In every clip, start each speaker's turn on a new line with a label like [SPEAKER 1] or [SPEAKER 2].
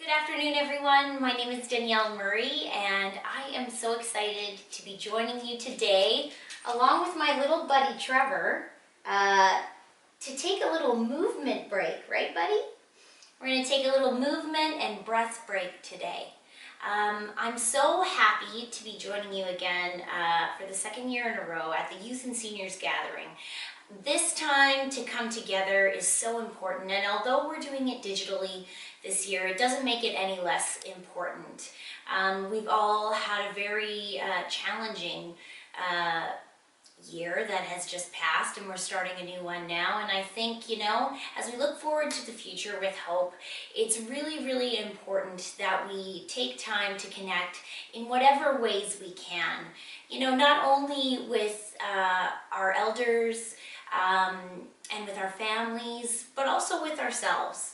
[SPEAKER 1] Good afternoon, everyone. My name is Danielle Murray, and I am so excited to be joining you today, along with my little buddy Trevor, to take a little movement break, right, buddy? We're going to take a little movement and breath break today. I'm so happy to be joining you again for the second year in a row at the Youth and Seniors Gathering. This time to come together is so important, and although we're doing it digitally this year, it doesn't make it any less important. We've all had a very challenging year that has just passed, and we're starting a new one now. And I think, as we look forward to the future with hope, it's really, really important that we take time to connect in whatever ways we can. Not only with our elders and with our families, but also with ourselves.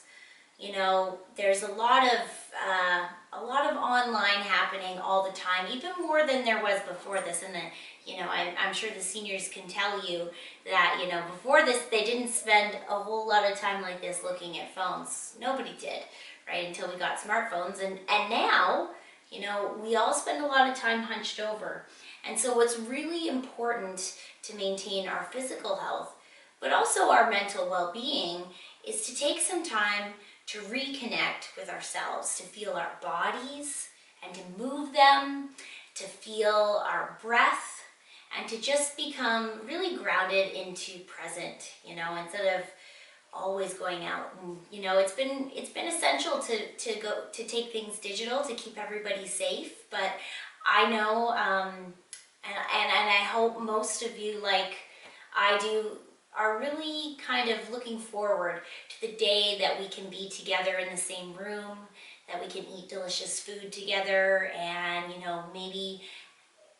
[SPEAKER 1] There's a lot of online happening all the time, even more than there was before this. And I'm sure the seniors can tell you that, before this, they didn't spend a whole lot of time like this looking at phones. Nobody did, right? Until we got smartphones. And now, we all spend a lot of time hunched over. And so what's really important to maintain our physical health, but also our mental well-being, is to take some time to reconnect with ourselves, to feel our bodies and to move them, to feel our breath, and to just become really grounded into present, instead of always going out. And, it's been essential to take things digital to keep everybody safe, but I know, and I hope most of you, like I do, are really kind of looking forward to the day that we can be together in the same room, that we can eat delicious food together, and maybe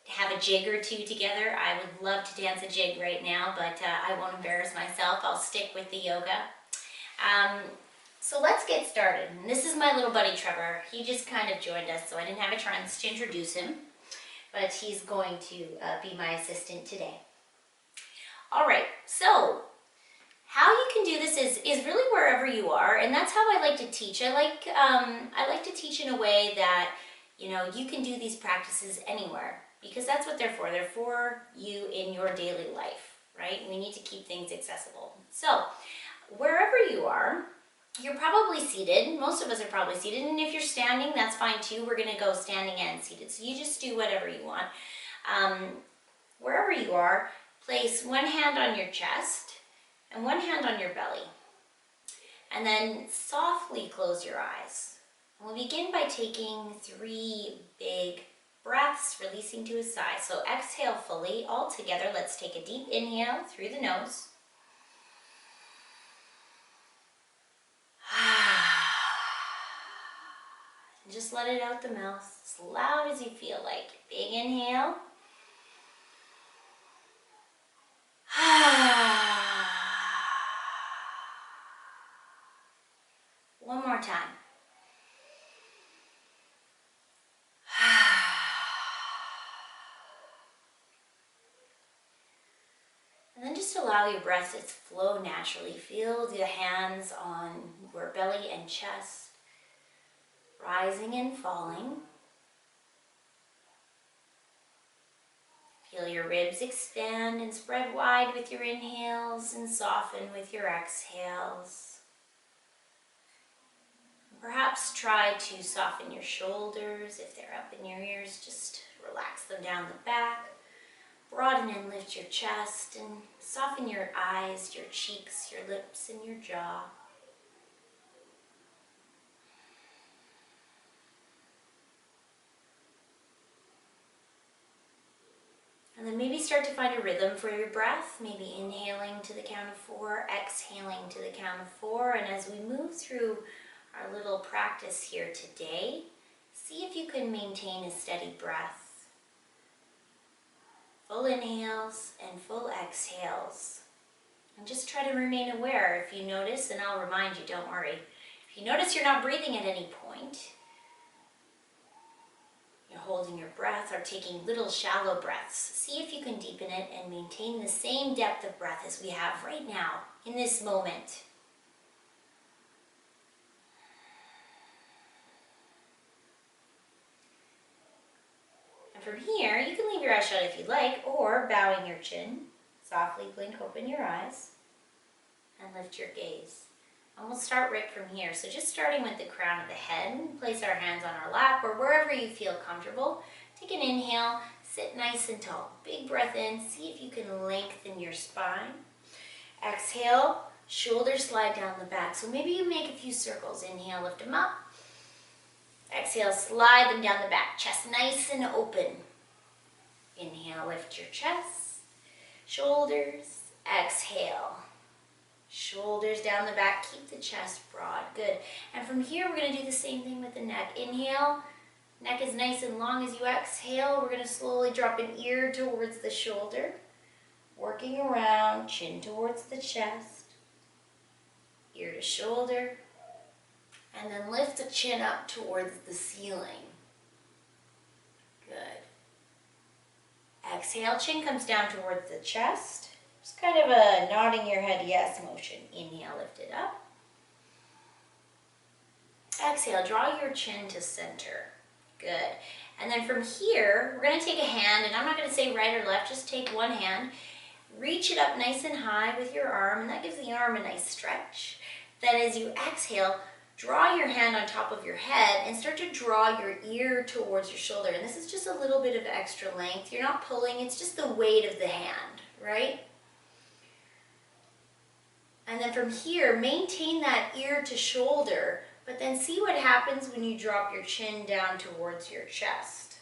[SPEAKER 1] have a jig or two together. I would love to dance a jig right now, but I won't embarrass myself. I'll stick with the yoga. So let's get started. And this is my little buddy Trevor. He just kind of joined us, so I didn't have a chance to introduce him, but he's going to be my assistant today. All right, so how you can do this is really wherever you are, and that's how I like to teach. I like to teach in a way that you can do these practices anywhere, because that's what they're for. They're for you in your daily life, right? We need to keep things accessible. So wherever you are, you're probably seated. Most of us are probably seated, and if you're standing, that's fine too. We're going to go standing and seated, so you just do whatever you want. Wherever you are, place one hand on your chest and one hand on your belly. And then softly close your eyes. And we'll begin by taking 3 big breaths, releasing to a sigh. So exhale fully, all together. Let's take a deep inhale through the nose. And just let it out the mouth as loud as you feel like. Big inhale. One more time. And then just allow your breath to flow naturally. Feel the hands on your belly and chest, rising and falling. Feel your ribs expand and spread wide with your inhales and soften with your exhales. Perhaps try to soften your shoulders. If they're up in your ears, just relax them down the back. Broaden and lift your chest and soften your eyes, your cheeks, your lips, and your jaw. And then maybe start to find a rhythm for your breath, maybe inhaling to the count of 4, exhaling to the count of 4. And as we move through our little practice here today, see if you can maintain a steady breath. Full inhales and full exhales. And just try to remain aware. If you notice, and I'll remind you, don't worry. If you notice you're not breathing at any point, you're holding your breath or taking little shallow breaths. See if you can deepen it and maintain the same depth of breath as we have right now in this moment. And from here, you can leave your eyes shut if you'd like, or bowing your chin, softly blink open your eyes and lift your gaze. And we'll start right from here. So just starting with the crown of the head, place our hands on our lap or wherever you feel comfortable. Take an inhale, sit nice and tall. Big breath in, see if you can lengthen your spine. Exhale, shoulders slide down the back. So maybe you make a few circles. Inhale, lift them up. Exhale, slide them down the back. Chest nice and open. Inhale, lift your chest. Shoulders. Exhale. Shoulders down the back. Keep the chest broad. Good. And from here, we're going to do the same thing with the neck. Inhale. Neck is nice and long as you exhale. We're going to slowly drop an ear towards the shoulder. Working around, chin towards the chest. Ear to shoulder. And then lift the chin up towards the ceiling. Good. Exhale, chin comes down towards the chest. Just kind of a nodding your head yes motion. Inhale, lift it up. Exhale, draw your chin to center. Good. And then from here, we're going to take a hand, and I'm not going to say right or left, just take one hand. Reach it up nice and high with your arm, and that gives the arm a nice stretch. Then as you exhale, draw your hand on top of your head and start to draw your ear towards your shoulder. And this is just a little bit of extra length. You're not pulling, it's just the weight of the hand, right? And then from here, maintain that ear to shoulder, but then see what happens when you drop your chin down towards your chest.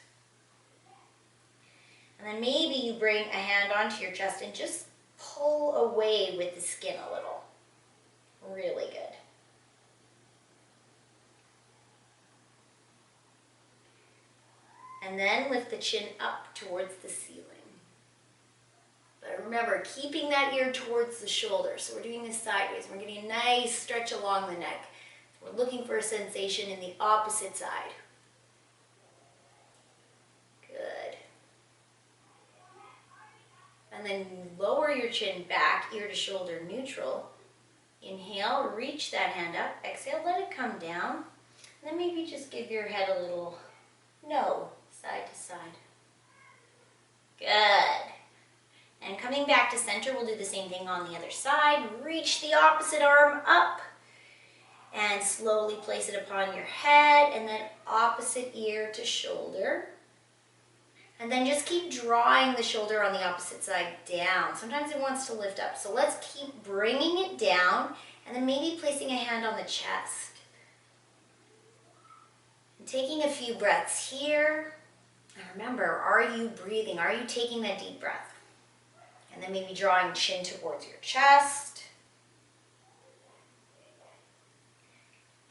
[SPEAKER 1] And then maybe you bring a hand onto your chest and just pull away with the skin a little. Really good. And then lift the chin up towards the ceiling. But remember, keeping that ear towards the shoulder. So we're doing this sideways. We're getting a nice stretch along the neck. We're looking for a sensation in the opposite side. Good. And then lower your chin back, ear to shoulder neutral. Inhale, reach that hand up. Exhale, let it come down. And then maybe just give your head a little no, side to side. Good. And coming back to center, we'll do the same thing on the other side. Reach the opposite arm up and slowly place it upon your head, and then opposite ear to shoulder. And then just keep drawing the shoulder on the opposite side down. Sometimes it wants to lift up. So let's keep bringing it down and then maybe placing a hand on the chest. And taking a few breaths here. And remember, are you breathing? Are you taking that deep breath? And then maybe drawing chin towards your chest.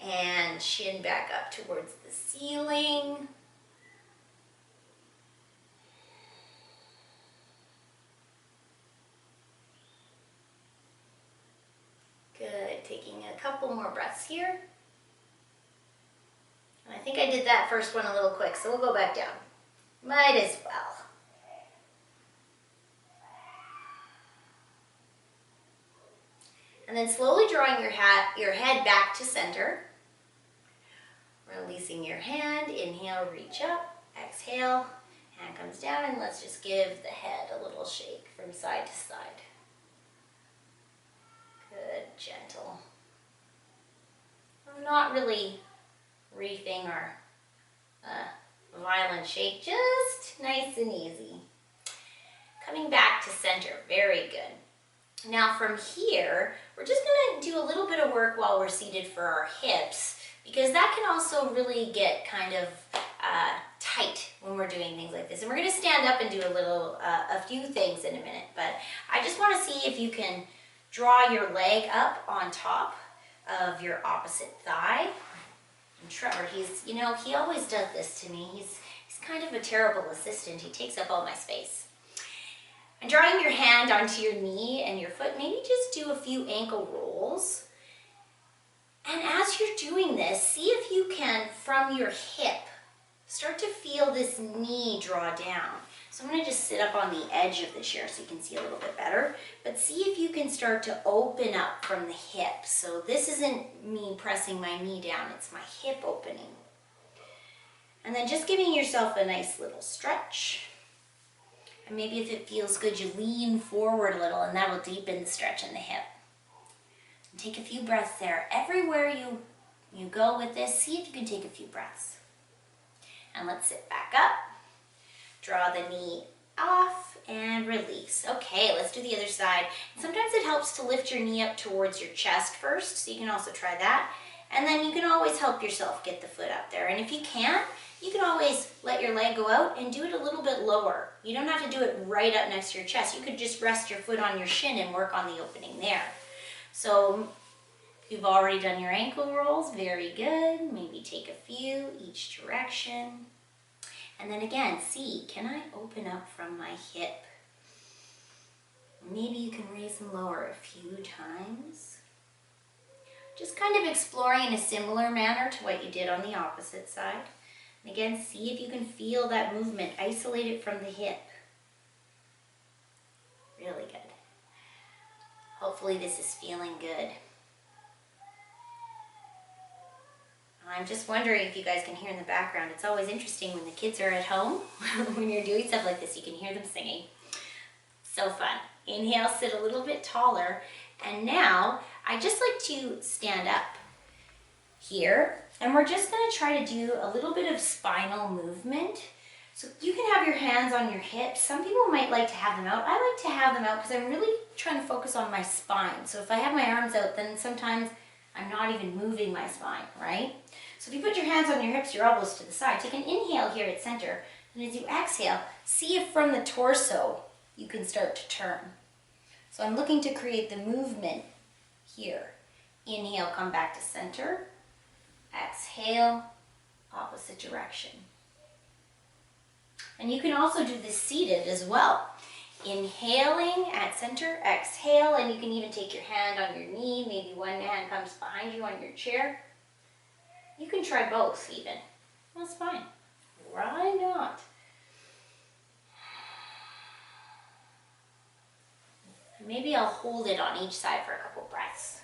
[SPEAKER 1] And chin back up towards the ceiling. Good, taking a couple more breaths here. And I think I did that first one a little quick, so we'll go back down. Might as well. And then slowly drawing your head back to center. Releasing your hand, inhale, reach up, exhale, hand comes down, and let's just give the head a little shake from side to side. Good, gentle. I'm not really reefing or violent shake, just nice and easy. Coming back to center, very good. Now from here, we're just gonna do a little bit of work while we're seated for our hips, because that can also really get kind of tight when we're doing things like this. And we're gonna stand up and do a few things in a minute, but I just wanna see if you can draw your leg up on top of your opposite thigh. And Trevor, he always does this to me. He's kind of a terrible assistant. He takes up all my space. And drawing your hand onto your knee and your foot, maybe just do a few ankle rolls. And as you're doing this, see if you can, from your hip, start to feel this knee draw down. So I'm going to just sit up on the edge of the chair so you can see a little bit better. But see if you can start to open up from the hip. So this isn't me pressing my knee down, it's my hip opening. And then just giving yourself a nice little stretch. And maybe if it feels good, you lean forward a little, and that will deepen the stretch in the hip. And take a few breaths there. Everywhere you go with this, see if you can take a few breaths. And let's sit back up. Draw the knee off and release. Okay, let's do the other side. Sometimes it helps to lift your knee up towards your chest first, so you can also try that. And then you can always help yourself get the foot up there. And if you can't, you can always let your leg go out and do it a little bit lower. You don't have to do it right up next to your chest. You could just rest your foot on your shin and work on the opening there. So you've already done your ankle rolls, very good. Maybe take a few each direction. And then again, see, can I open up from my hip? Maybe you can raise and lower a few times. Just kind of exploring in a similar manner to what you did on the opposite side. And again, see if you can feel that movement. Isolate it from the hip. Really good. Hopefully this is feeling good. I'm just wondering if you guys can hear in the background. It's always interesting when the kids are at home. When you're doing stuff like this, you can hear them singing. So fun. Inhale, sit a little bit taller. And now, I just like to stand up here. And we're just going to try to do a little bit of spinal movement. So you can have your hands on your hips. Some people might like to have them out. I like to have them out because I'm really trying to focus on my spine. So if I have my arms out, then sometimes I'm not even moving my spine, right? So if you put your hands on your hips, your elbows to the side, take an inhale here at center. And as you exhale, see if from the torso you can start to turn. So I'm looking to create the movement here. Inhale, come back to center. Exhale, opposite direction. And you can also do this seated as well. Inhaling at center, exhale, and you can even take your hand on your knee. Maybe one hand comes behind you on your chair. You can try both even. That's fine. Why not? Maybe I'll hold it on each side for a couple breaths.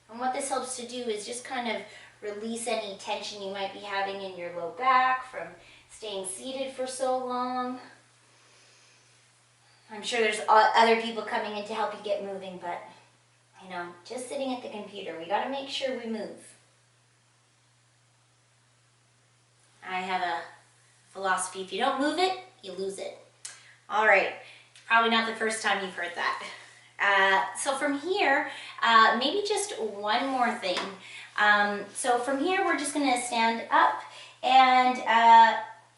[SPEAKER 1] And what this helps to do is just kind of release any tension you might be having in your low back from staying seated for so long. I'm sure there's other people coming in to help you get moving, but you know, just sitting at the computer, we got to make sure we move. I have a philosophy, if you don't move it, you lose it. All right, probably not the first time you've heard that. So from here, maybe just one more thing. So from here, we're just gonna stand up, and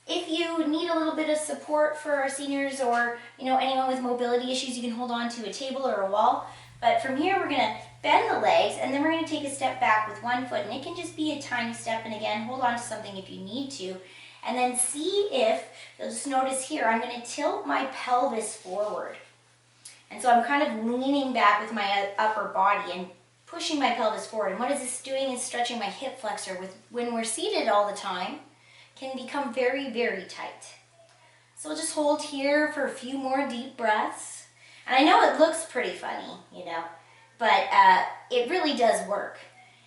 [SPEAKER 1] if you need a little bit of support for our seniors or anyone with mobility issues, you can hold on to a table or a wall. But from here, we're gonna bend the legs, and then we're gonna take a step back with one foot, and it can just be a tiny step, and again, hold on to something if you need to. And then see if, you'll just notice here, I'm gonna tilt my pelvis forward. And so I'm kind of leaning back with my upper body and pushing my pelvis forward. And what is this doing is stretching my hip flexor. When we're seated all the time, can become very, very tight. So we'll just hold here for a few more deep breaths. And I know it looks pretty funny, but it really does work.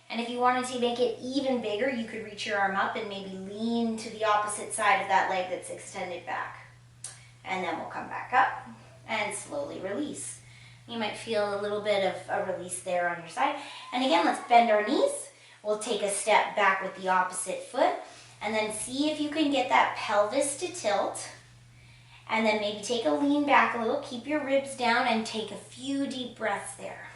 [SPEAKER 1] And if you wanted to make it even bigger, you could reach your arm up and maybe lean to the opposite side of that leg that's extended back. And then we'll come back up and slowly release. You might feel a little bit of a release there on your side. And again, let's bend our knees. We'll take a step back with the opposite foot, and then see if you can get that pelvis to tilt. And then maybe take a lean back a little, keep your ribs down, and take a few deep breaths there.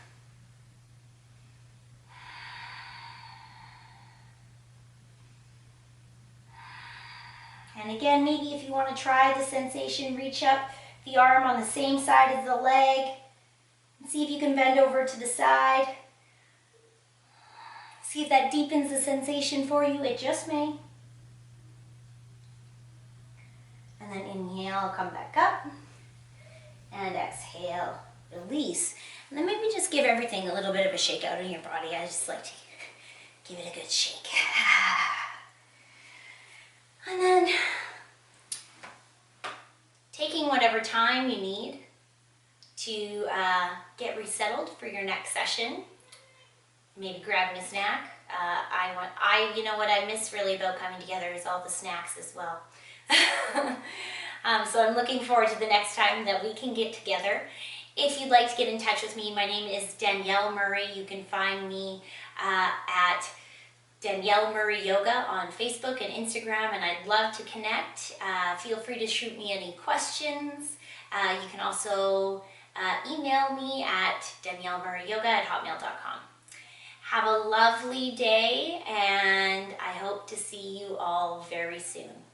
[SPEAKER 1] And again, maybe if you want to try the sensation, reach up the arm on the same side as the leg. See if you can bend over to the side. See if that deepens the sensation for you. It just may. And then inhale, come back up. And exhale, release. And then maybe just give everything a little bit of a shake out in your body. I just like to give it a good shake. And then taking whatever time you need to get resettled for your next session. maybe grabbing a snack. You know what I miss really about coming together is all the snacks as well. So I'm looking forward to the next time that we can get together. If you'd like to get in touch with me, my name is Danielle Murray. You can find me at Danielle Murray Yoga on Facebook and Instagram, and I'd love to connect. Feel free to shoot me any questions. You can also email me at daniellemurrayyoga@hotmail.com. Have a lovely day, and I hope to see you all very soon.